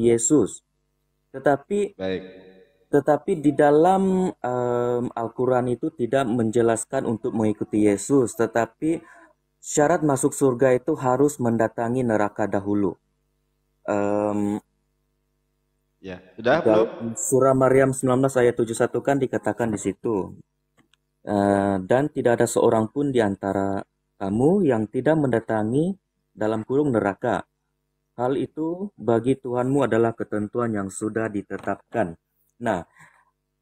mengikuti Yesus. Tetapi Baik. tetapi di dalam Al-Quran itu tidak menjelaskan untuk mengikuti Yesus, tetapi syarat masuk surga itu harus mendatangi neraka dahulu. Em, Ya, di sudah belum? dalam surah Maryam 19 ayat 71 kan dikatakan di situ. Dan tidak ada seorang pun di antara kamu yang tidak mendatangi dalam kurung neraka. Hal itu bagi Tuhanmu adalah ketentuan yang sudah ditetapkan. Nah,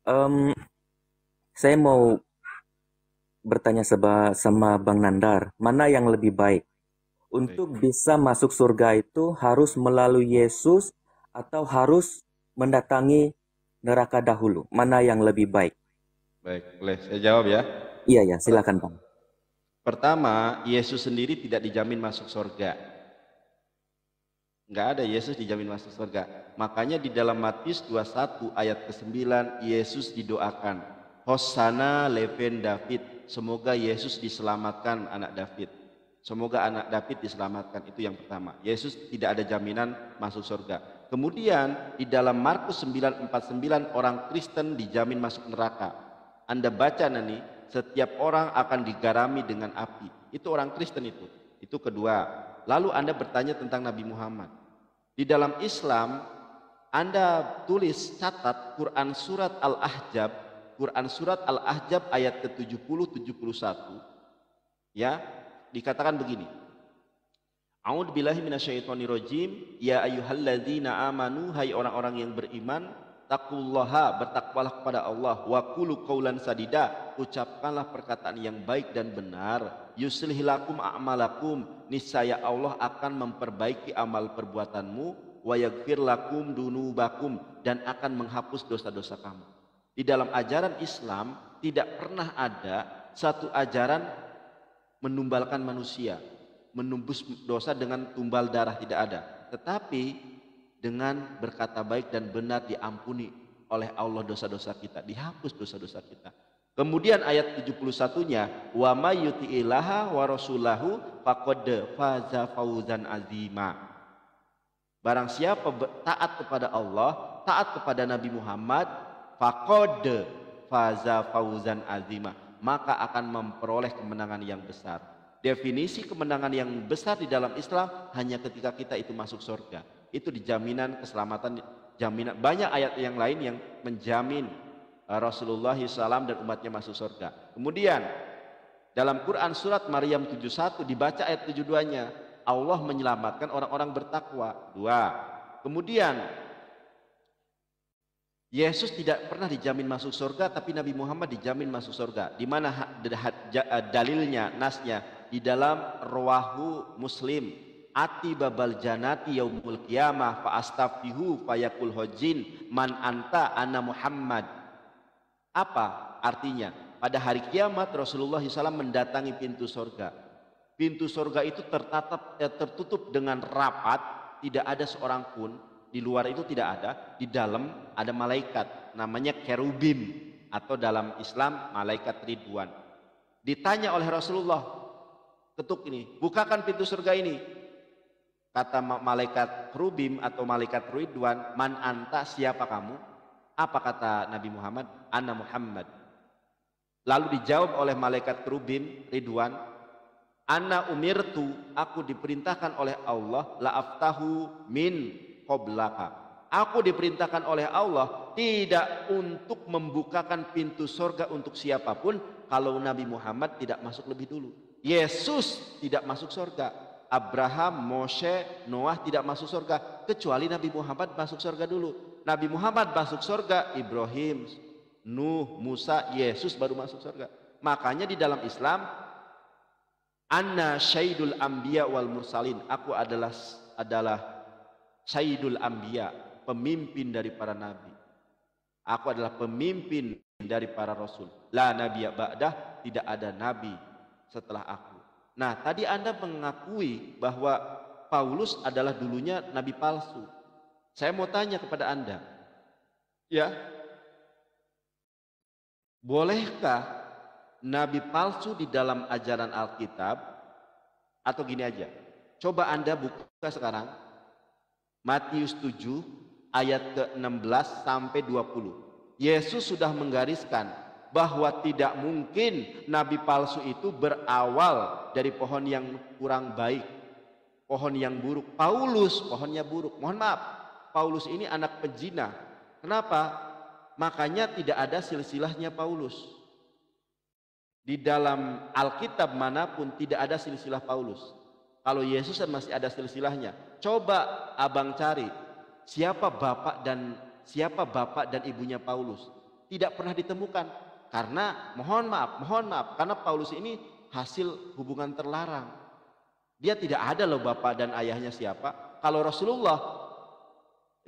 em, saya mau bertanya sama Bang Nandar, mana yang lebih baik? Baik. Untuk bisa masuk surga itu harus melalui Yesus atau harus mendatangi neraka dahulu? Mana yang lebih baik? Baik, boleh saya jawab ya. Iya ya, Per- silakan Bang. Pertama, Yesus sendiri tidak dijamin masuk surga. Enggak ada Yesus dijamin masuk surga. Makanya di dalam Matius 21 ayat ke-9 Yesus didoakan, Hosana leven David, semoga Yesus diselamatkan anak David. Semoga anak David diselamatkan, itu yang pertama. Yesus tidak ada jaminan masuk surga. Kemudian di dalam Markus 9:49 orang Kristen dijamin masuk neraka. Anda baca nanti, setiap orang akan digarami dengan api. Itu orang Kristen itu. Itu kedua. Lalu Anda bertanya tentang Nabi Muhammad. Di dalam Islam, Anda tulis, catat Quran surat Al-Ahzab, Quran surat Al-Ahzab ayat ke-70-71, ya, dikatakan begini. A'udzu billahi minasyaitonirrajim, ya ayyuhalladzina amanu, hai orang-orang yang beriman, taqullaha, bertakwalah kepada Allah, wa qulu qaulan sadida, ucapkanlah perkataan yang baik dan benar, yuslih lakum a'malakum, niscaya Allah akan memperbaiki amal perbuatanmu, wa yaghfir lakum dunubakum, dan akan menghapus dosa-dosa kamu. Di dalam ajaran Islam tidak pernah ada satu ajaran menumbalkan manusia, menembus dosa dengan tumbal darah, tidak ada. Tetapi dengan berkata baik dan benar diampuni oleh Allah dosa-dosa kita, dihapus dosa-dosa kita. Kemudian ayat 71-nya, wa may yuti'illaha wa rasulahu faqad faza fauzan azima. Barang siapa taat kepada Allah, taat kepada Nabi Muhammad, faqad faza fauzan azima, maka akan memperoleh kemenangan yang besar. Definisi kemenangan yang besar di dalam Islam hanya ketika kita itu masuk surga. Itu dijaminan keselamatan, jaminan. Banyak ayat yang lain yang menjamin Rasulullah SAW dan umatnya masuk surga. Kemudian dalam Quran surat Maryam 71 dibaca ayat 72-nya, Allah menyelamatkan orang-orang bertakwa. Dua. Kemudian Yesus tidak pernah dijamin masuk surga, tapi Nabi Muhammad dijamin masuk surga. Di mana dalilnya, nasnya? Di dalam Rawahu Muslim. Ati babal janati yaumul qiyamah fa astafihu fayakul hojin man anta ana Muhammad. Apa artinya? Pada hari kiamat Rasulullah SAW mendatangi pintu surga. Pintu surga itu tertutup dengan rapat, tidak ada seorang pun. Di luar itu tidak ada, di dalam ada malaikat namanya kerubim, atau dalam Islam malaikat Ridwan. Ditanya oleh Rasulullah, ketuk ini, bukakan pintu surga ini. Kata malaikat kerubim atau malaikat Ridwan, man anta, siapa kamu? Apa kata Nabi Muhammad? Ana Muhammad. Lalu dijawab oleh malaikat kerubim Ridwan, ana umirtu, aku diperintahkan oleh Allah, la aftahu min qoblaka, aku diperintahkan oleh Allah tidak untuk membukakan pintu surga untuk siapapun kalau Nabi Muhammad tidak masuk lebih dulu. Yesus tidak masuk surga, Abraham, Moshe, Noah tidak masuk surga, kecuali Nabi Muhammad masuk surga dulu. Nabi Muhammad masuk surga, Ibrahim, Nuh, Musa, Yesus baru masuk surga. Makanya di dalam Islam, anna syaidul anbiya wal mursalin, aku adalah Sayyidul Anbiya, pemimpin dari para nabi. Aku adalah pemimpin dari para rasul. La nabiyya ba'dah, tidak ada nabi setelah aku. Nah, tadi Anda mengakui bahwa Paulus adalah dulunya nabi palsu. Saya mau tanya kepada Anda, ya, bolehkah nabi palsu di dalam ajaran Alkitab? Atau gini aja, coba Anda buka sekarang Matius 7 ayat ke-16 sampai 20. Yesus sudah menggariskan bahwa tidak mungkin nabi palsu itu berawal dari pohon yang kurang baik, pohon yang buruk. Paulus pohonnya buruk. Mohon maaf, Paulus ini anak pezina. Kenapa? Makanya tidak ada silsilahnya Paulus. Di dalam Alkitab manapun tidak ada silsilah Paulus. Kalau Yesus masih ada silsilahnya. Coba abang cari siapa bapak dan ibunya Paulus. Tidak pernah ditemukan. Karena mohon maaf, karena Paulus ini hasil hubungan terlarang. Dia tidak ada loh bapak dan ayahnya siapa. Kalau Rasulullah,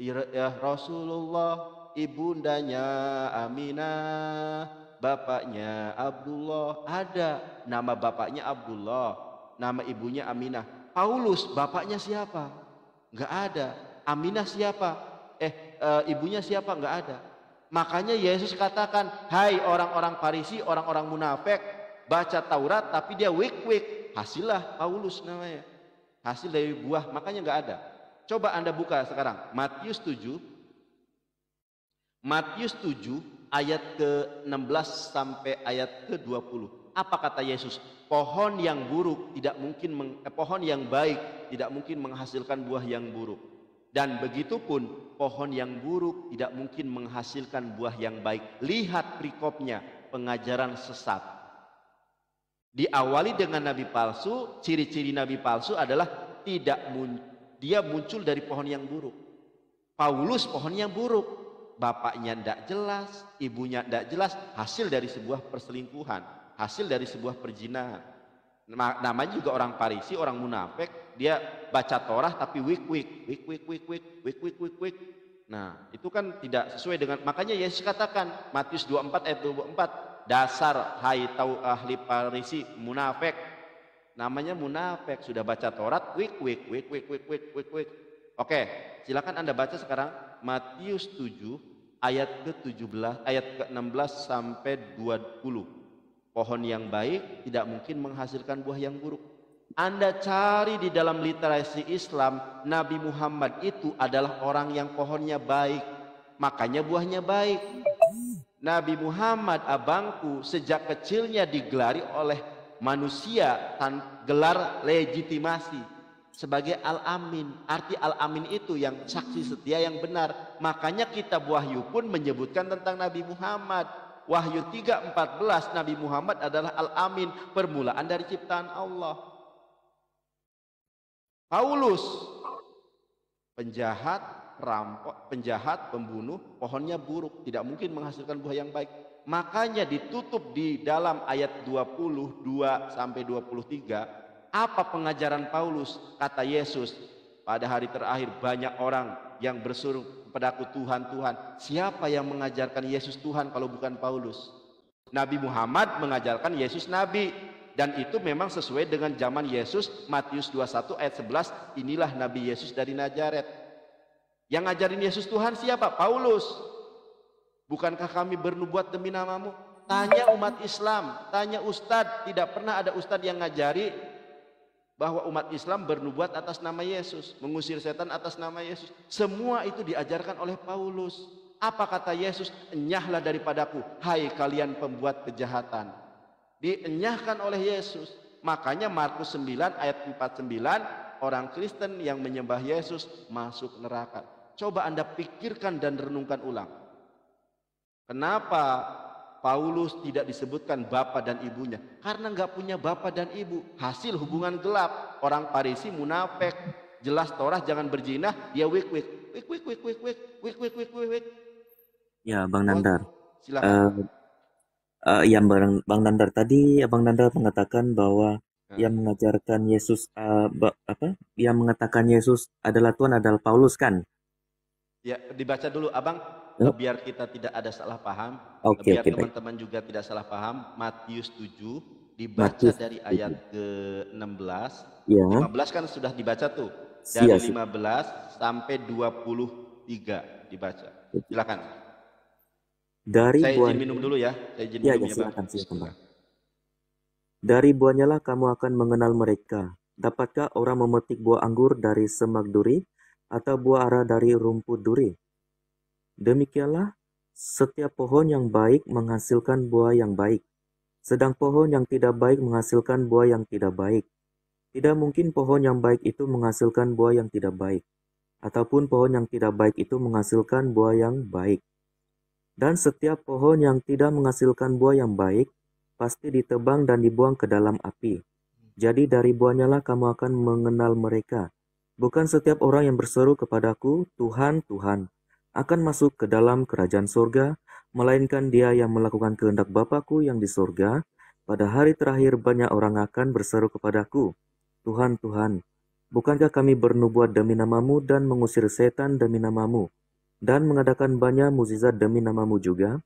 ya Rasulullah, ibundanya Aminah, bapaknya Abdullah, ada. Nama bapaknya Abdullah, nama ibunya Aminah. Paulus bapaknya siapa? Enggak ada. Aminah siapa? Ibunya siapa? Enggak ada. Makanya Yesus katakan, hai orang-orang Farisi, orang-orang munafik, baca Taurat tapi dia wik-wik. Hasillah Paulus namanya. Hasil dari buah, makanya enggak ada. Coba Anda buka sekarang Matius 7 ayat ke-16 sampai ayat ke-20. Apa kata Yesus? Pohon yang buruk tidak mungkin pohon yang baik tidak mungkin menghasilkan buah yang buruk. Dan begitupun pohon yang buruk tidak mungkin menghasilkan buah yang baik. Lihat perikopnya, pengajaran sesat. Diawali dengan nabi palsu. Ciri-ciri nabi palsu adalah dia muncul dari pohon yang buruk. Paulus pohon yang buruk, bapaknya tidak jelas, ibunya tidak jelas, hasil dari sebuah perselingkuhan, hasil dari sebuah perzinahan. Namanya juga orang Farisi, orang munafik, dia baca Torah tapi wik. Nah, itu kan tidak sesuai dengan, makanya Yesus katakan Matius 24 ayat 24, dasar hai tahu ahli Farisi munafik. Namanya munafik, sudah baca Taurat wik. Oke, silakan Anda baca sekarang Matius 7 ayat ke-17, ayat ke-16 sampai 20. Pohon yang baik tidak mungkin menghasilkan buah yang buruk. Anda cari di dalam literasi Islam, Nabi Muhammad itu adalah orang yang pohonnya baik, makanya buahnya baik. Nabi Muhammad abangku sejak kecilnya digelari oleh manusia gelar legitimasi sebagai Al-Amin. Arti Al-Amin itu yang saksi setia yang benar. Makanya kitab Wahyu pun menyebutkan tentang Nabi Muhammad. Wahyu 3:14, Nabi Muhammad adalah Al-Amin, permulaan dari ciptaan Allah. Paulus penjahat, perampok, penjahat, pembunuh, pohonnya buruk, tidak mungkin menghasilkan buah yang baik. Makanya ditutup di dalam ayat 22 sampai 23. Apa pengajaran Paulus? Kata Yesus, pada hari terakhir banyak orang yang berseru kepadaku Tuhan, Tuhan. Siapa yang mengajarkan Yesus Tuhan kalau bukan Paulus? Nabi Muhammad mengajarkan Yesus Nabi. Dan itu memang sesuai dengan zaman Yesus. Matius 21 ayat 11, inilah Nabi Yesus dari Nazaret. Yang ngajarin Yesus Tuhan siapa? Paulus. Bukankah kami bernubuat demi namamu? Tanya umat Islam, tanya ustadz. Tidak pernah ada ustadz yang ngajari bahwa umat Islam bernubuat atas nama Yesus, mengusir setan atas nama Yesus. Semua itu diajarkan oleh Paulus. Apa kata Yesus? Enyahlah daripadaku, hai kalian pembuat kejahatan. Dienyahkan oleh Yesus. Makanya Markus 9 ayat 49, orang Kristen yang menyembah Yesus masuk neraka. Coba Anda pikirkan dan renungkan ulang. Kenapa Paulus tidak disebutkan bapak dan ibunya? Karena nggak punya bapak dan ibu. Hasil hubungan gelap. Orang Farisi munafik. Jelas Torah jangan berzina, dia wik. Ya, Bang Nandar. Silakan. Yang Bang Nandar tadi, Bang Nandar mengatakan bahwa yang mengajarkan Yesus yang mengatakan Yesus adalah Tuhan adalah Paulus kan? Ya, dibaca dulu Abang, biar kita tidak ada salah paham, Oke, biar baik. teman-teman juga tidak salah paham. Matius 7 dibaca Matius dari 7. ayat ke-16. Ya, 15 kan sudah dibaca tuh. Iya Dari sih. 15 sampai 23 dibaca. Silakan. Dari Saya izin buah minum dulu ya. Saya izin Ya, minum ya, ya, Bang. silakan Bang. Dari buahnya lah kamu akan mengenal mereka. Dapatkah orang memetik buah anggur dari semak duri atau buah ara dari rumput duri? Demikianlah, setiap pohon yang baik menghasilkan buah yang baik, sedang pohon yang tidak baik menghasilkan buah yang tidak baik. Tidak mungkin pohon yang baik itu menghasilkan buah yang tidak baik, ataupun pohon yang tidak baik itu menghasilkan buah yang baik. Dan setiap pohon yang tidak menghasilkan buah yang baik, pasti ditebang dan dibuang ke dalam api. Jadi dari buahnya lah kamu akan mengenal mereka. Bukan setiap orang yang berseru kepadaku, Tuhan, Tuhan, akan masuk ke dalam kerajaan surga, melainkan dia yang melakukan kehendak Bapa-Ku yang di surga. Pada hari terakhir banyak orang akan berseru kepadaku, Tuhan, Tuhan, bukankah kami bernubuat demi namamu dan mengusir setan demi namamu, dan mengadakan banyak mukjizat demi namamu juga?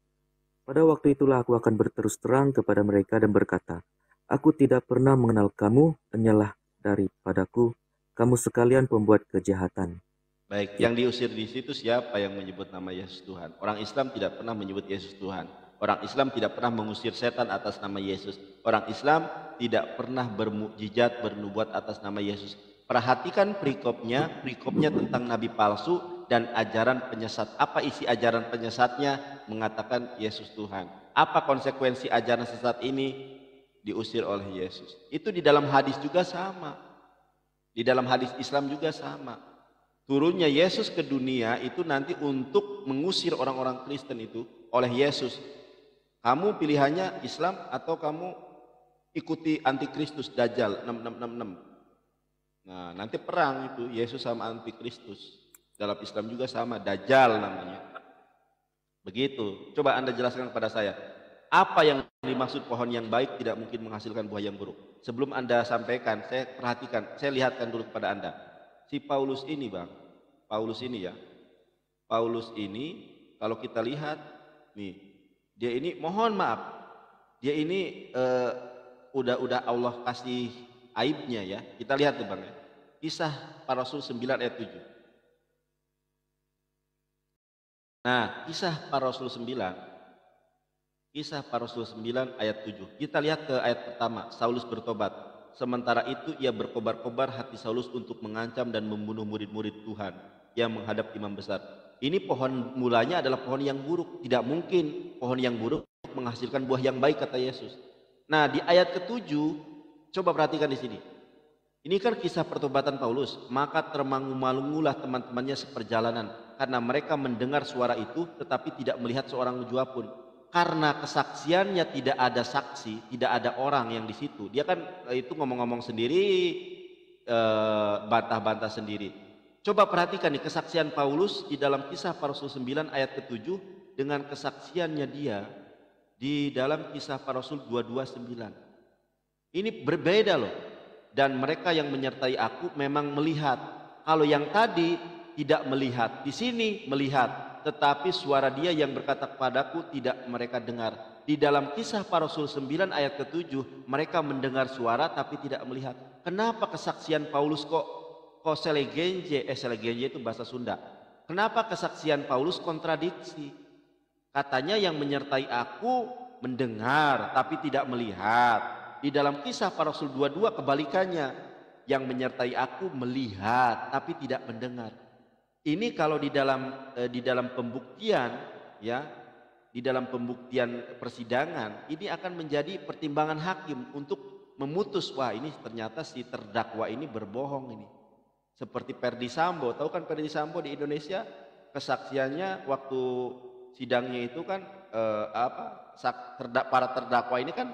Pada waktu itulah aku akan berterus terang kepada mereka dan berkata, Aku tidak pernah mengenal kamu, enyalah daripadaku, kamu sekalian pembuat kejahatan. Baik, Ya, yang diusir di situ siapa yang menyebut nama Yesus Tuhan? Orang Islam tidak pernah menyebut Yesus Tuhan. Orang Islam tidak pernah mengusir setan atas nama Yesus. Orang Islam tidak pernah bermukjizat, bernubuat atas nama Yesus. Perhatikan perikopnya tentang nabi palsu dan ajaran penyesat. Apa isi ajaran penyesatnya? Mengatakan Yesus Tuhan. Apa konsekuensi ajaran sesat ini? Diusir oleh Yesus. Itu di dalam hadis juga sama. Di dalam hadis Islam juga sama. Turunnya Yesus ke dunia itu nanti untuk mengusir orang-orang Kristen itu oleh Yesus. Kamu pilihannya Islam atau kamu ikuti antikristus Dajjal 6666. Nah, nanti perang itu Yesus sama antikristus. Dalam Islam juga sama, Dajjal namanya. Begitu. Coba Anda jelaskan kepada saya. Apa yang dimaksud pohon yang baik tidak mungkin menghasilkan buah yang buruk? Sebelum Anda sampaikan, saya perhatikan, saya lihatkan dulu kepada Anda. Si Paulus ini, Bang. Paulus ini ya. Paulus ini kalau kita lihat nih, dia ini mohon maaf. Dia ini udah Allah kasih aibnya ya. Kita lihat tuh Bang ya. Kisah Para Rasul 9 ayat 7. Nah, Kisah Para Rasul 9 ayat 7. Kita lihat ke ayat pertama, Saulus bertobat. Sementara itu ia berkobar-kobar hati Saulus untuk mengancam dan membunuh murid-murid Tuhan yang menghadap imam besar. Ini pohon mulanya adalah pohon yang buruk. Tidak mungkin pohon yang buruk menghasilkan buah yang baik kata Yesus. Nah, di ayat ke-7 coba perhatikan di sini. Ini kan kisah pertobatan Paulus. Maka termangu-malungulah teman-temannya seperjalanan karena mereka mendengar suara itu tetapi tidak melihat seorang jua pun. Karena kesaksiannya tidak ada saksi, tidak ada orang yang di situ. Dia kan itu ngomong-ngomong sendiri, bantah-bantah sendiri. Coba perhatikan nih kesaksian Paulus di dalam Kisah Para Rasul 9 ayat ke-7 dengan kesaksiannya dia di dalam Kisah Para Rasul 22:9. Ini berbeda loh. Dan mereka yang menyertai aku memang melihat. Kalau yang tadi tidak melihat, di sini melihat. Tetapi suara dia yang berkata kepadaku tidak mereka dengar. Di dalam Kisah Para Rasul 9 ayat ke-7 mereka mendengar suara tapi tidak melihat. Kenapa kesaksian Paulus kok selegenje? Selegenje itu bahasa Sunda. Kenapa kesaksian Paulus kontradiksi? Katanya yang menyertai aku mendengar tapi tidak melihat. Di dalam Kisah Para Rasul 22 kebalikannya. Yang menyertai aku melihat tapi tidak mendengar. Ini kalau di dalam pembuktian ya, di dalam pembuktian persidangan ini akan menjadi pertimbangan hakim untuk memutus wah ini ternyata si terdakwa ini berbohong ini. Seperti Ferdy Sambo, tahu kan Ferdy Sambo di Indonesia kesaksiannya waktu sidangnya itu kan para terdakwa ini kan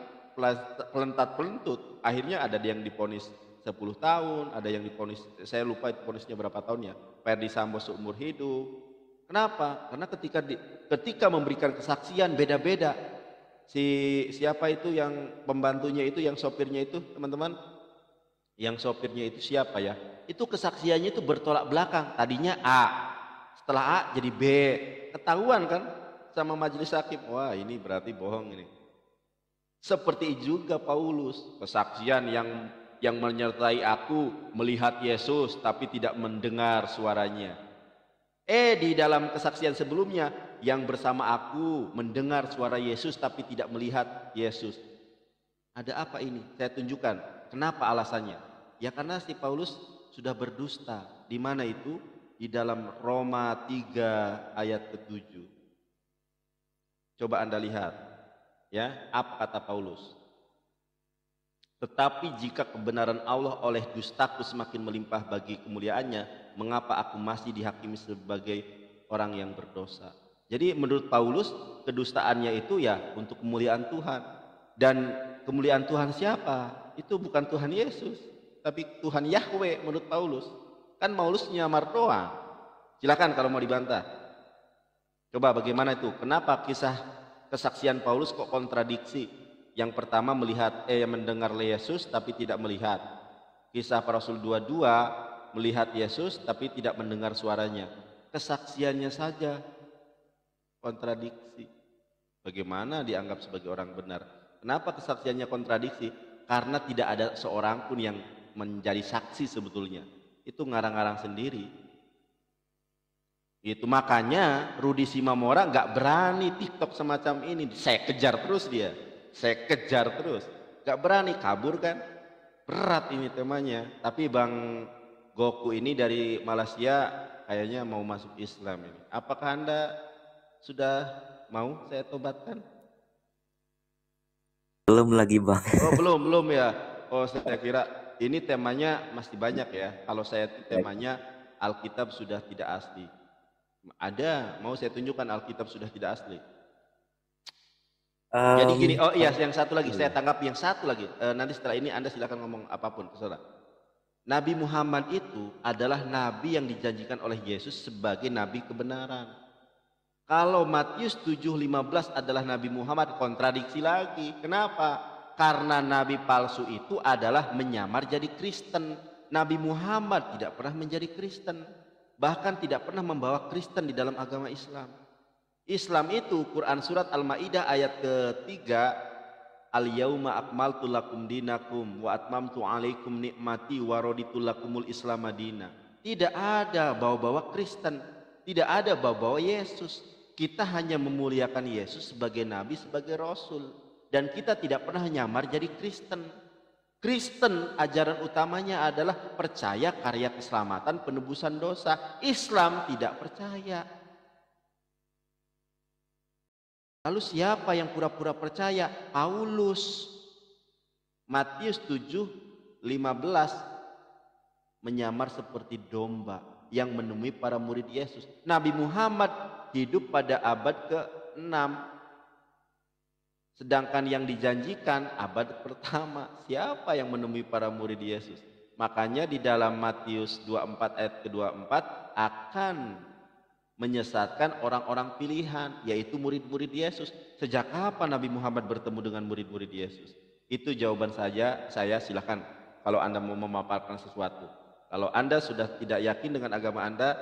pelentat-pelentut. Akhirnya ada yang divonis 10 tahun, ada yang divonis, saya lupa itu vonisnya berapa tahun ya. Ferdy Sambo seumur hidup. Kenapa? Karena ketika memberikan kesaksian beda-beda. Siapa itu yang pembantunya itu, yang sopirnya itu, teman-teman? Yang sopirnya itu siapa ya? Itu kesaksiannya itu bertolak belakang. Tadinya A, setelah A jadi B. Ketahuan kan sama majelis hakim. Wah, ini berarti bohong ini. Seperti juga Paulus, kesaksian yang menyertai aku melihat Yesus tapi tidak mendengar suaranya. Di dalam kesaksian sebelumnya yang bersama aku mendengar suara Yesus tapi tidak melihat Yesus. Ada apa ini? Saya tunjukkan. Kenapa alasannya? Ya karena si Paulus sudah berdusta. Di mana itu? di dalam Roma 3 ayat ke-7. Coba Anda lihat, ya, apa kata Paulus? Tetapi jika kebenaran Allah oleh dustaku semakin melimpah bagi kemuliaannya, mengapa aku masih dihakimi sebagai orang yang berdosa? Jadi menurut Paulus, kedustaannya itu ya untuk kemuliaan Tuhan. Dan kemuliaan Tuhan siapa? Itu bukan Tuhan Yesus, tapi Tuhan Yahweh menurut Paulus. Kan Paulus nyamar doang. Silakan kalau mau dibantah. Coba bagaimana itu? Kenapa kisah kesaksian Paulus kok kontradiksi? Yang pertama mendengar Yesus tapi tidak melihat. Kisah para Rasul 22 melihat Yesus tapi tidak mendengar suaranya. Kesaksiannya saja kontradiksi. Bagaimana dianggap sebagai orang benar? Kenapa kesaksiannya kontradiksi? Karena tidak ada seorang pun yang menjadi saksi sebetulnya. Itu ngarang-ngarang sendiri. Itu makanya Rudi Simamora nggak berani TikTok semacam ini. Saya kejar terus dia. Saya kejar terus. Nggak berani, kabur kan. Berat ini temanya. Tapi Bang Goku ini dari Malaysia kayaknya mau masuk Islam ini. Apakah Anda sudah mau saya tobatkan? Belum lagi Bang. Oh belum ya. Oh saya kira ini temanya masih banyak ya. Kalau saya itu temanya Alkitab sudah tidak asli. Ada, mau saya tunjukkan Alkitab sudah tidak asli. Jadi gini, oh iya yang satu lagi, saya tanggap yang satu lagi. Nanti setelah ini Anda silakan ngomong apapun, terserah. Nabi Muhammad itu adalah nabi yang dijanjikan oleh Yesus sebagai nabi kebenaran. Kalau Matius 7:15 adalah Nabi Muhammad, kontradiksi lagi. Kenapa? Karena nabi palsu itu adalah menyamar jadi Kristen. Nabi Muhammad tidak pernah menjadi Kristen. Bahkan tidak pernah membawa Kristen di dalam agama Islam. Islam itu Quran surat Al-Maidah ayat ke-3, Al-yauma akmaltu lakum dinakum wa atmamtu alaikum nikmati wa raditu lakumul Islam madina. Tidak ada bawa-bawa Kristen, tidak ada bawa-bawa Yesus. Kita hanya memuliakan Yesus sebagai nabi, sebagai rasul, dan kita tidak pernah nyamar jadi Kristen. Kristen ajaran utamanya adalah percaya karya keselamatan penebusan dosa. Islam tidak percaya. Lalu siapa yang pura-pura percaya? Paulus. Matius 7:15 menyamar seperti domba yang menemui para murid Yesus. Nabi Muhammad hidup pada abad ke-6. Sedangkan yang dijanjikan abad pertama. Siapa yang menemui para murid Yesus? Makanya di dalam Matius 24 ayat ke-24 akan menyesatkan orang-orang pilihan, yaitu murid-murid Yesus. Sejak kapan Nabi Muhammad bertemu dengan murid-murid Yesus? Itu jawaban saya silakan kalau Anda mau memaparkan sesuatu. Kalau Anda sudah tidak yakin dengan agama Anda,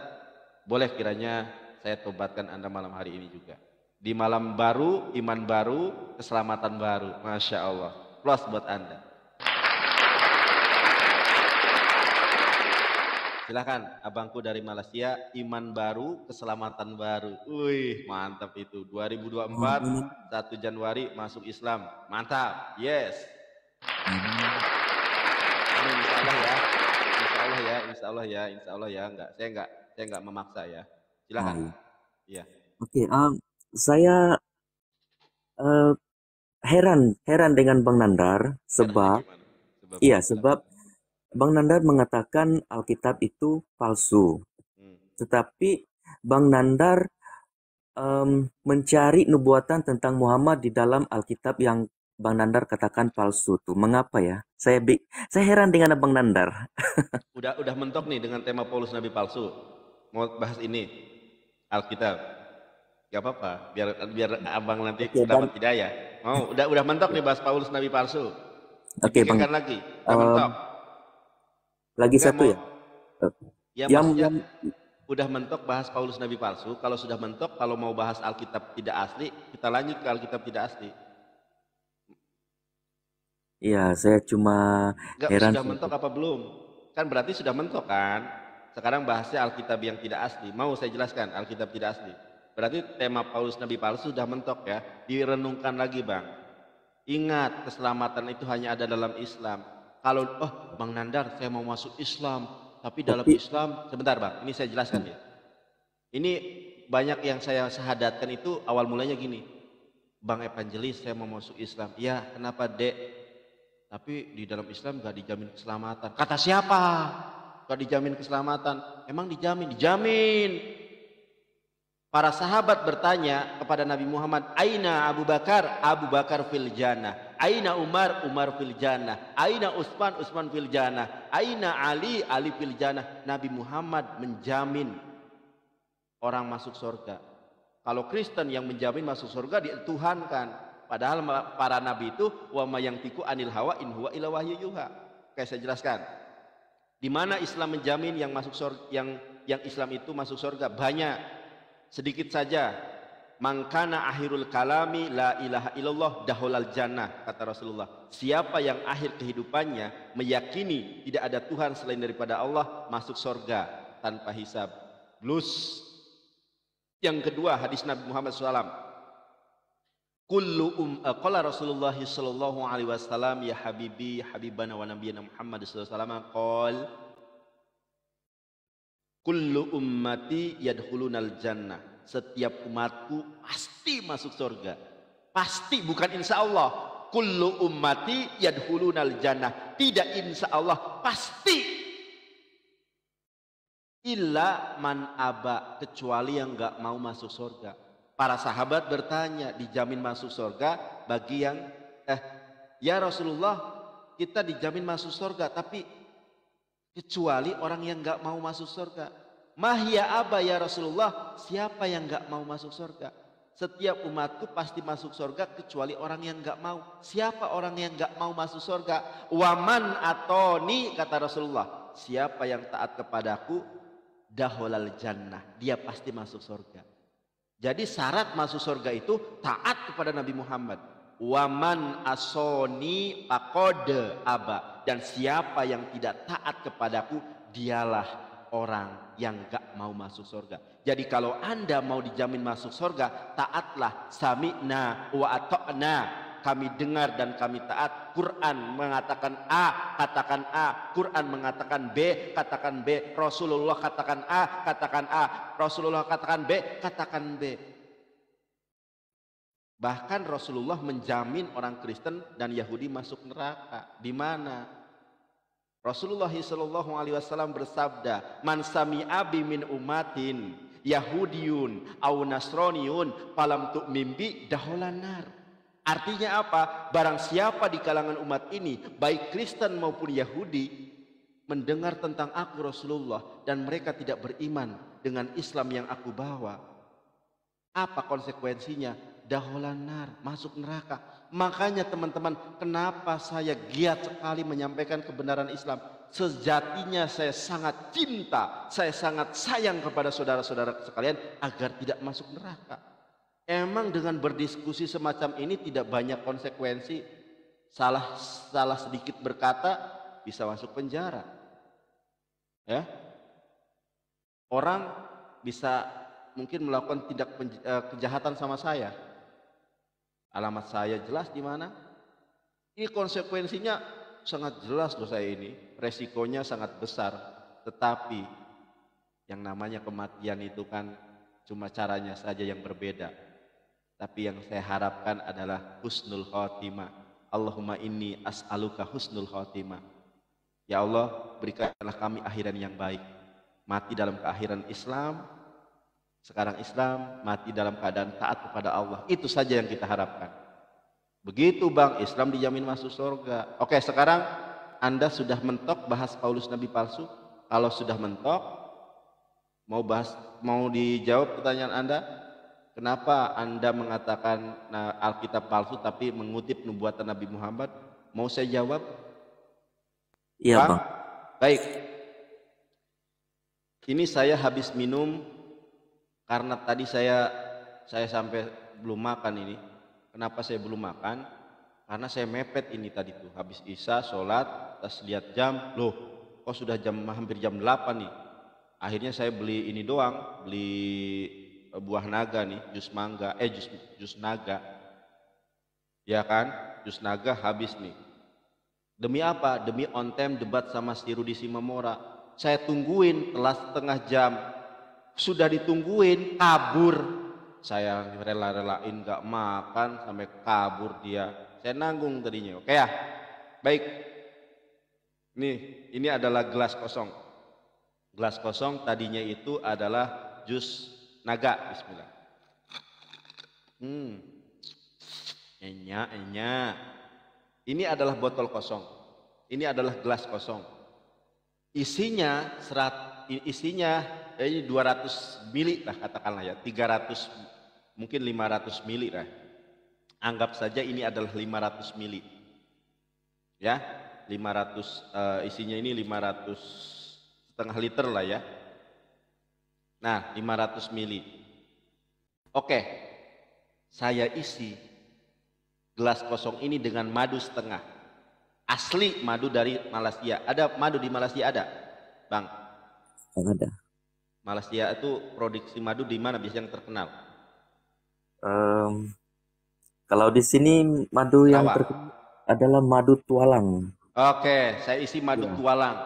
boleh kiranya saya tobatkan Anda malam hari ini juga. Di malam baru, iman baru, keselamatan baru. Masya Allah. Plus buat Anda. Silahkan abangku dari Malaysia, iman baru, keselamatan baru. Wih, mantap itu. 2024, 1 Januari masuk Islam. Mantap. Yes. Amin, insya Allah ya. Insya Allah ya, insya Allah ya, insya Allah ya. Saya enggak memaksa ya. Silahkan. Iya. Oke, saya heran dengan Bang Nandar sebab Bang Nandar mengatakan Alkitab itu palsu. Tetapi Bang Nandar mencari nubuatan tentang Muhammad di dalam Alkitab yang Bang Nandar katakan palsu tuh. Mengapa ya? Saya heran dengan Bang Nandar. Udah mentok nih dengan tema Paulus Nabi palsu. Mau bahas ini Alkitab. Gak apa-apa, biar abang nanti dapat hidayah. Mau, udah mentok nih bahas Paulus Nabi palsu. Oke, Bang. Lagi, mentok. Lagi enggak satu ya? Yang udah mentok bahas Paulus Nabi palsu. Kalau sudah mentok, kalau mau bahas Alkitab tidak asli, kita lanjut ke Alkitab tidak asli. Iya, saya cuma heran. Sudah mentok apa belum? Kan berarti sudah mentok kan? Sekarang bahasnya Alkitab yang tidak asli. Mau saya jelaskan Alkitab tidak asli? Berarti tema Paulus Nabi palsu sudah mentok ya. Direnungkan lagi Bang. Ingat, keselamatan itu hanya ada dalam Islam. Kalau Bang Nandar saya mau masuk Islam, Tapi dalam Tapi Islam, sebentar Bang, ini saya jelaskan ya. Ini banyak yang saya syahadatkan itu awal mulanya gini. Bang Evangelis, saya mau masuk Islam. Ya, kenapa Dek? Tapi di dalam Islam gak dijamin keselamatan. Kata siapa? Gak dijamin keselamatan. Emang dijamin? Dijamin. Para sahabat bertanya kepada Nabi Muhammad, Aina Abu Bakar? Abu Bakar fil jannah. Aina Umar? Umar fil jannah. Aina Utsman? Utsman fil jannah. Aina Ali? Ali fil jannah. Nabi Muhammad menjamin orang masuk surga. Kalau Kristen yang menjamin masuk surga dituhankan. Padahal para nabi itu wa ma yantiqu anil hawa in huwa illa wahyu yuha. Oke, saya jelaskan. Di mana Islam menjamin yang masuk surga, yang Islam itu masuk surga? Banyak. Sedikit saja. Mangkana akhirul kalami la ilaha illallah dahulal jannah, kata Rasulullah. Siapa yang akhir kehidupannya meyakini tidak ada Tuhan selain daripada Allah, masuk surga tanpa hisab. Plus yang kedua, hadis Nabi Muhammad SAW. Qala Rasulullah sallallahu alaihi wasallam, ya habibi habibana wa nabiyana Muhammad sallallahu alaihi wasallam qol kullu ummati yadkhulunal jannah. Setiap umatku pasti masuk surga. Pasti, bukan insya Allah. Kullu ummati yadkhulunal jannah. Tidak insya Allah, pasti. Illa man aba, kecuali yang enggak mau masuk surga. Para sahabat bertanya, dijamin masuk surga bagi yang ya Rasulullah, kita dijamin masuk surga, tapi kecuali orang yang enggak mau masuk surga. Mahya aba ya Rasulullah, siapa yang enggak mau masuk surga? Setiap umatku pasti masuk surga kecuali orang yang enggak mau. Siapa orang yang enggak mau masuk surga? Waman atoni, kata Rasulullah, siapa yang taat kepadaku dahulal jannah, dia pasti masuk surga. Jadi syarat masuk surga itu taat kepada Nabi Muhammad. Waman asoni faqad aba, dan siapa yang tidak taat kepadaku dialah orang yang gak mau masuk surga. Jadi kalau Anda mau dijamin masuk surga, taatlah. Sami'na wa ata'na, kami dengar dan kami taat. Quran mengatakan A, katakan A. Quran mengatakan B, katakan B. Rasulullah katakan A, katakan A. Rasulullah katakan B, katakan B. Bahkan Rasulullah menjamin orang Kristen dan Yahudi masuk neraka. Di mana? Rasulullah SAW bersabda, man sami'a bi min umatin Yahudiyun au Nasroniyun falam tu'min bi daholan nar. Artinya apa? Barang siapa di kalangan umat ini, baik Kristen maupun Yahudi, mendengar tentang aku Rasulullah dan mereka tidak beriman dengan Islam yang aku bawa, apa konsekuensinya? Daholan nar, masuk neraka. Makanya teman-teman, kenapa saya giat sekali menyampaikan kebenaran Islam? Sejatinya saya sangat cinta, saya sangat sayang kepada saudara-saudara sekalian agar tidak masuk neraka. Emang dengan berdiskusi semacam ini tidak banyak konsekuensi. Salah sedikit berkata bisa masuk penjara. Ya. Orang bisa mungkin melakukan tindak kejahatan sama saya. Alamat saya jelas di mana. Ini konsekuensinya sangat jelas loh saya ini. Resikonya sangat besar. Tetapi yang namanya kematian itu kan cuma caranya saja yang berbeda. Tapi yang saya harapkan adalah husnul khotimah. Allahumma inni as'aluka husnul khotimah. Ya Allah, berikanlah kami akhiran yang baik. Mati dalam keakhiran Islam. Sekarang Islam, mati dalam keadaan taat kepada Allah. Itu saja yang kita harapkan. Begitu Bang, Islam dijamin masuk surga. Oke, sekarang Anda sudah mentok bahas Paulus Nabi palsu? Kalau sudah mentok, mau dijawab pertanyaan Anda? Kenapa Anda mengatakan Alkitab palsu tapi mengutip nubuatan Nabi Muhammad? Mau saya jawab? iya Bang. Baik. Ini saya habis minum karena tadi saya sampai belum makan ini. Kenapa saya belum makan? Karena saya mepet ini tadi tuh. Habis Isya, sholat, terus lihat jam. Loh, kok sudah hampir jam 8 nih. Akhirnya saya beli ini doang. Beli buah naga nih, jus mangga. Jus naga. Ya kan? Jus naga habis nih. Demi apa? Demi on time debat sama si Rudi Simamora. Saya tungguin telah setengah jam. Sudah ditungguin, kabur. Saya rela-relain gak makan sampai kabur dia. Saya nanggung tadinya. Oke ya? Baik. Ini adalah gelas kosong. Gelas kosong tadinya itu adalah jus naga. Bismillah. Enyak. Ini adalah botol kosong. Ini adalah gelas kosong. Isinya ini 200 mili lah katakanlah ya, 300 mungkin 500 mili lah. Anggap saja ini adalah 500 mili. Ya, 500 isinya ini 500 setengah liter lah ya. Nah, 500 mili. Oke. Saya isi gelas kosong ini dengan madu setengah. Asli madu dari Malaysia. Ada madu di Malaysia ada, Bang? Ada. Malaysia itu produksi madu di mana biasanya yang terkenal? Kalau di sini madu yang Sarawak. terkenal adalah madu tualang. Oke, saya isi madu tualang.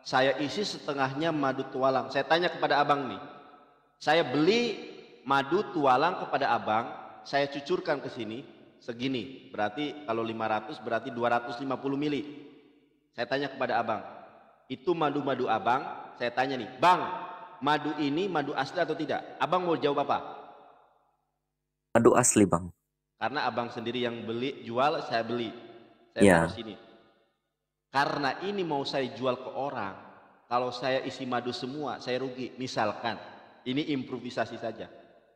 Saya isi setengahnya madu tualang. Saya tanya kepada abang nih. Saya beli madu tualang kepada abang, saya cucurkan ke sini. Segini, berarti kalau 500 berarti 250 mili. Saya tanya kepada abang, itu madu-madu abang, saya tanya nih, Bang, madu ini madu asli atau tidak? Abang mau jawab apa? Madu asli, Bang. Karena abang sendiri yang beli, jual, saya beli. Saya taruh sini. Karena ini mau saya jual ke orang, kalau saya isi madu semua, saya rugi. Misalkan, ini improvisasi saja.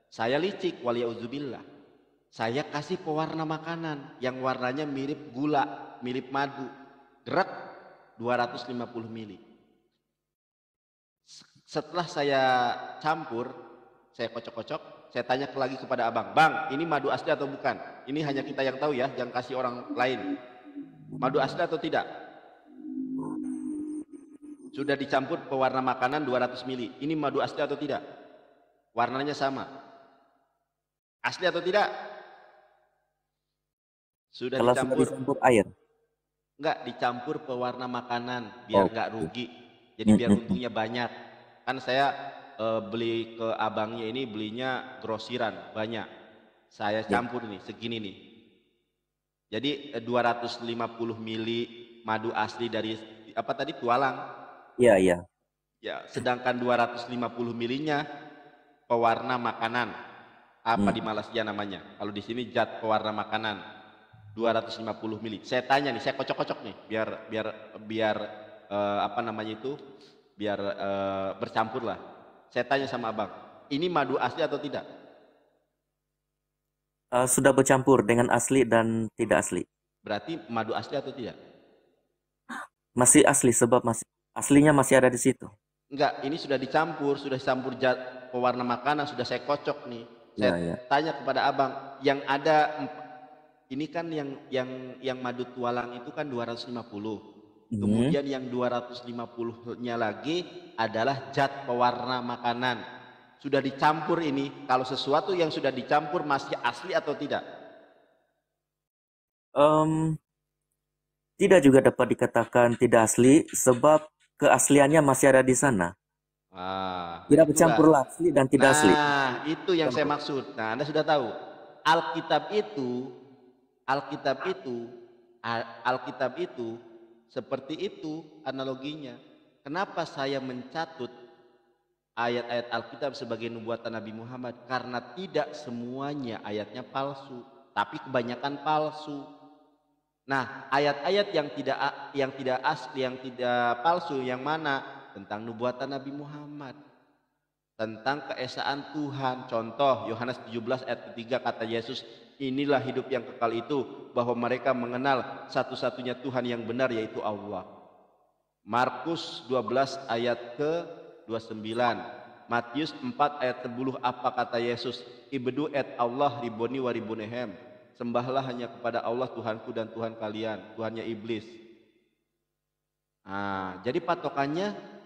Saya licik, waliyauzubillah. Saya kasih pewarna makanan yang warnanya mirip gula, mirip madu. Gerak 250 mili. Setelah saya campur, saya kocok-kocok, saya tanya lagi kepada abang, Bang, ini madu asli atau bukan? Ini hanya kita yang tahu ya, jangan kasih orang lain. Madu asli atau tidak? Sudah dicampur pewarna makanan 200 mili. Ini madu asli atau tidak? Warnanya sama. Asli atau tidak? Sudah dicampur air. Enggak, dicampur pewarna makanan biar enggak rugi. Jadi biar untungnya banyak. Kan saya beli ke abangnya ini belinya grosiran banyak. Saya campur nih segini nih. Jadi 250 mili madu asli dari apa tadi tualang. Iya. Ya, sedangkan 250 milinya pewarna makanan. Apa di Malaysia namanya? Kalau di sini zat pewarna makanan. 250 mili. Saya tanya nih, saya kocok-kocok nih biar apa namanya itu? Biar bercampur lah. Saya tanya sama abang, ini madu asli atau tidak? Sudah bercampur dengan asli dan tidak asli. Berarti madu asli atau tidak? Masih asli sebab aslinya masih ada di situ. Enggak, ini sudah dicampur zat pewarna makanan, sudah saya kocok nih. Saya tanya kepada abang, yang ada ini kan yang madu tualang itu kan 250. Kemudian yang 250-nya lagi adalah zat pewarna makanan. Sudah dicampur ini, kalau sesuatu yang sudah dicampur masih asli atau tidak? Tidak juga dapat dikatakan tidak asli sebab keasliannya masih ada di sana. Tidak bercampur asli dan tidak asli. Nah, itu yang saya maksud. Nah, Anda sudah tahu. Alkitab itu seperti itu analoginya. Kenapa saya mencatut ayat-ayat Alkitab sebagai nubuatan Nabi Muhammad? Karena tidak semuanya ayatnya palsu, tapi kebanyakan palsu. Nah, ayat-ayat yang tidak asli, yang tidak palsu yang mana? Tentang nubuatan Nabi Muhammad, tentang keesaan Tuhan. Contoh Yohanes 17 ayat ketiga, kata Yesus, inilah hidup yang kekal itu, bahwa mereka mengenal satu-satunya Tuhan yang benar, yaitu Allah. Markus 12 ayat ke-29, Matius 4 ayat 10, apa kata Yesus? Ibedu et Allah riboni wa ribonehem. Sembahlah hanya kepada Allah Tuhanku dan Tuhan kalian, Tuhannya iblis. Nah, jadi patokannya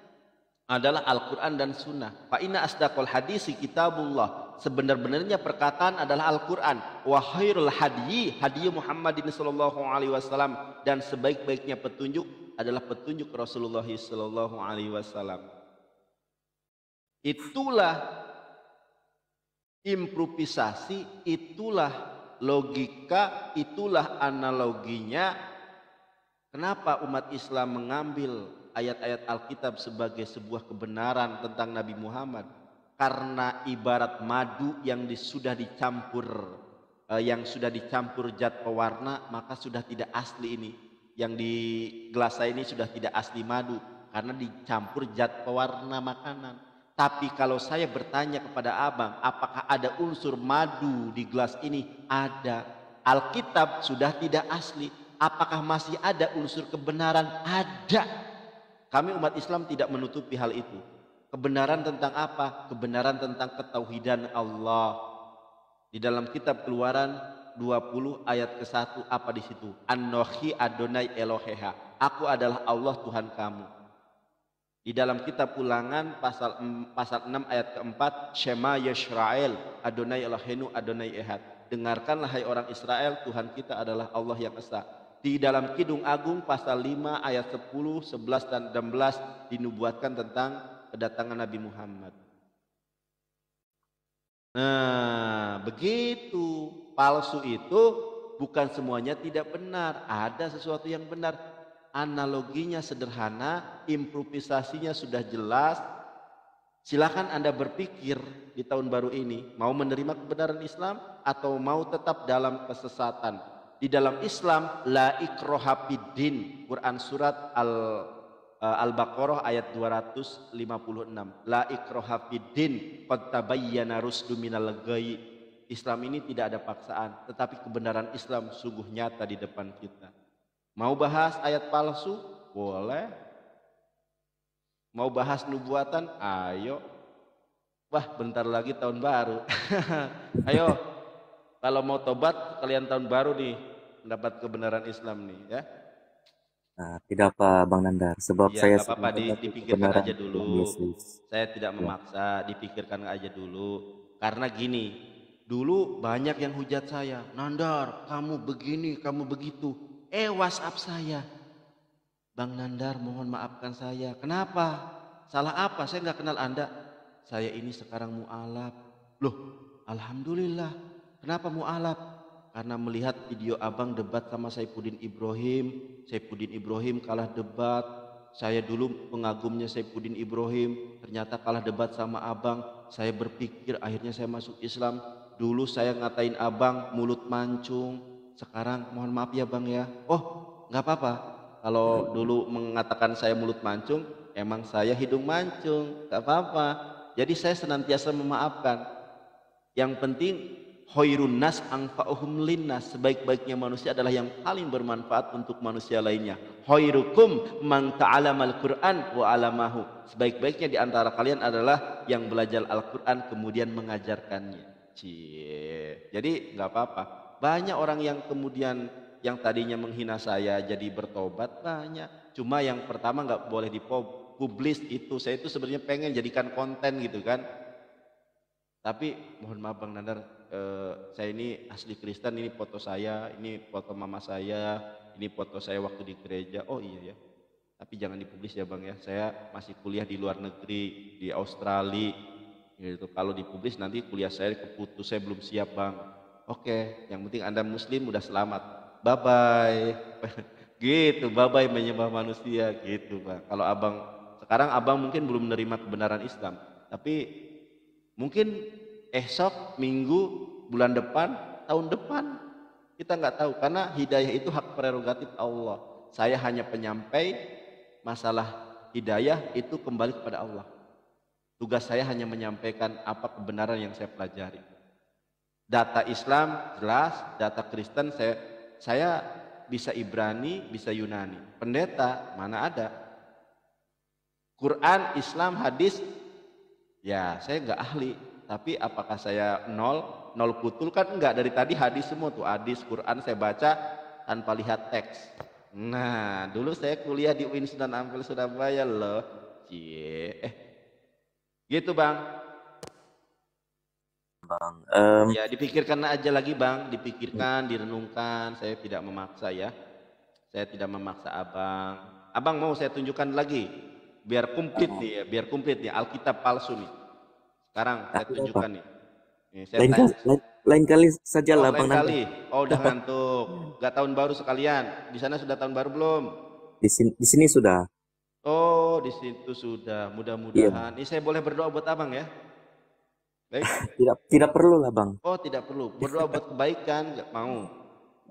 adalah Al-Quran dan Sunnah. Fa inna asdaqal hadisi kitabullah. Sebenar-benarnya perkataan adalah Al-Quran. Wa khairul hadyi hadyi Muhammadin sallallahu alaihi wasallam, dan sebaik-baiknya petunjuk adalah petunjuk Rasulullah Sallallahu Alaihi Wasallam. Itulah improvisasi, itulah logika, itulah analoginya. Kenapa umat Islam mengambil ayat-ayat Alkitab sebagai sebuah kebenaran tentang Nabi Muhammad? Karena ibarat madu yang sudah dicampur zat pewarna, maka sudah tidak asli ini. Yang di gelas saya ini sudah tidak asli madu karena dicampur zat pewarna makanan. Tapi kalau saya bertanya kepada abang, apakah ada unsur madu di gelas ini? Ada. Alkitab sudah tidak asli. Apakah masih ada unsur kebenaran? Ada. Kami umat Islam tidak menutupi hal itu. Kebenaran tentang apa? Kebenaran tentang ketauhidan Allah. Di dalam kitab Keluaran 20 ayat ke-1 apa di situ? Anochi Adonai Eloheha. Aku adalah Allah Tuhan kamu. Di dalam kitab Ulangan pasal 6 ayat ke-4, Shema Yisrael, Adonai Eloheinu Adonai Ehad. Dengarkanlah hai orang Israel, Tuhan kita adalah Allah yang esa. Di dalam Kidung Agung pasal 5 ayat 10, 11 dan 16 dinubuatkan tentang kedatangan Nabi Muhammad. Nah, begitu. Palsu itu bukan semuanya tidak benar, ada sesuatu yang benar. Analoginya sederhana, improvisasinya sudah jelas. Silakan Anda berpikir di tahun baru ini, mau menerima kebenaran Islam atau mau tetap dalam kesesatan. Di dalam Islam, la ikraha fiddin, Quran surat Al-Baqarah ayat 256. La ikraha fiddin, qad tabayyana rusdu minal ghayy. Islam ini tidak ada paksaan, tetapi kebenaran Islam sungguh nyata di depan kita. Mau bahas ayat palsu? Boleh. Mau bahas nubuatan? Ayo. Wah, bentar lagi tahun baru. Ayo, kalau mau tobat kalian tahun baru nih, mendapat kebenaran Islam nih ya. Nah, tidak apa Bang Nandar, sebab Ya saya nggak sudah apa-apa, mendapat dipikirkan kebenaran aja Tuhan dulu. Yesus. Saya tidak Ya. memaksa, dipikirkan aja dulu. Karena gini, dulu banyak yang hujat saya, Nandar, kamu begini, kamu begitu. WhatsApp saya, Bang Nandar mohon maafkan saya. Kenapa? Salah apa? Saya nggak kenal Anda. Saya ini sekarang mu'alaf. Loh, Alhamdulillah. Kenapa mu'alaf? Karena melihat video abang debat sama Saifuddin Ibrahim. Saifuddin Ibrahim kalah debat. Saya dulu pengagumnya Saifuddin Ibrahim. Ternyata kalah debat sama abang. Saya berpikir akhirnya saya masuk Islam. Dulu saya ngatain abang mulut mancung. Sekarang mohon maaf ya bang ya. Oh nggak apa-apa. Kalau dulu mengatakan saya mulut mancung, emang saya hidung mancung, nggak apa-apa. Jadi saya senantiasa memaafkan. Yang penting khairun nas anfa'uhum linnas, sebaik-baiknya manusia adalah yang paling bermanfaat untuk manusia lainnya. Khairukum man ta'alamal Qur'an wa 'alamahu. Sebaik-baiknya di antara kalian adalah yang belajar Al-Qur'an kemudian mengajarkannya. Cie. Jadi nggak apa-apa. Banyak orang yang kemudian yang tadinya menghina saya jadi bertobat, banyak. Cuma yang pertama nggak boleh dipublis itu. Saya itu sebenarnya pengen jadikan konten gitu kan. Tapi mohon maaf Bang Nandar, saya ini asli Kristen, ini foto saya, ini foto mama saya, ini foto saya waktu di gereja. Oh iya ya. Tapi jangan dipublis ya Bang ya. Saya masih kuliah di luar negeri, di Australia. Gitu. Kalau dipublis nanti kuliah saya keputus, saya belum siap Bang. Oke, yang penting Anda muslim udah selamat. Bye bye. Gitu, bye bye menyembah manusia gitu Bang. Kalau abang sekarang abang mungkin belum menerima kebenaran Islam, tapi mungkin esok, minggu, bulan depan, tahun depan kita nggak tahu karena hidayah itu hak prerogatif Allah. Saya hanya penyampai, masalah hidayah itu kembali kepada Allah. Tugas saya hanya menyampaikan apa kebenaran yang saya pelajari. Data Islam jelas, data Kristen saya bisa Ibrani, bisa Yunani. Pendeta mana ada? Quran, Islam, hadis, ya saya nggak ahli. Tapi apakah saya nol putul kan enggak, dari tadi hadis semua tuh, hadis, Quran saya baca tanpa lihat teks. Nah dulu saya kuliah di UIN Sunan Ampel Surabaya loh. Gitu Bang. Bang, Ya dipikirkan aja lagi Bang, dipikirkan, direnungkan. Saya tidak memaksa ya. Saya tidak memaksa abang. Abang mau saya tunjukkan lagi, biar komplit nih ya, biar komplit nih Alkitab palsu nih. Sekarang Tak saya apa, Pak. tunjukkan nih. Nih saya Lain tanya. kali, lain kali saja Oh lah lain Bang Nanda. kali. Oh udah ngantuk. Gak tahun baru sekalian. Di sana sudah tahun baru belum? Di sini sudah. Oh di situ sudah. Iya, Mudah-mudahan. Ini saya boleh berdoa buat abang ya? Baik. tidak tidak perlu lah Bang. Oh tidak perlu. Berdoa buat kebaikan. Gak mau.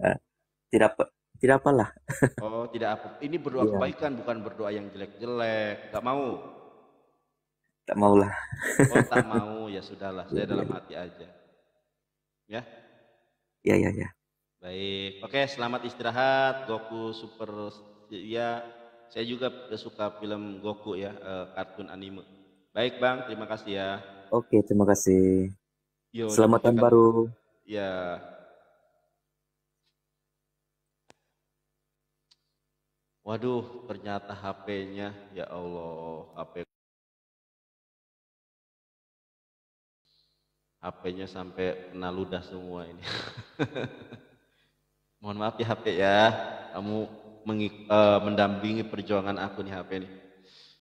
Eh, tidak tidak apalah. Oh tidak apa. Ini berdoa Iya, kebaikan bukan berdoa yang jelek-jelek. Gak mau. tak maulah. Oh tak mau ya sudahlah. Iya, Saya iya, dalam iya. hati aja. Ya. Iya, iya, iya. Baik. Oke selamat istirahat. Goku Super. Ya. Saya juga suka film Goku ya. Kartun anime. Baik bang. Terima kasih ya. Oke, terima kasih. Yo Selamat nanti tahun akan. baru. Ya. Waduh, ternyata HP-nya, ya Allah, HP-nya sampai kena ludah semua ini. Mohon maaf ya HP ya, kamu mendampingi perjuangan aku nih HP nih.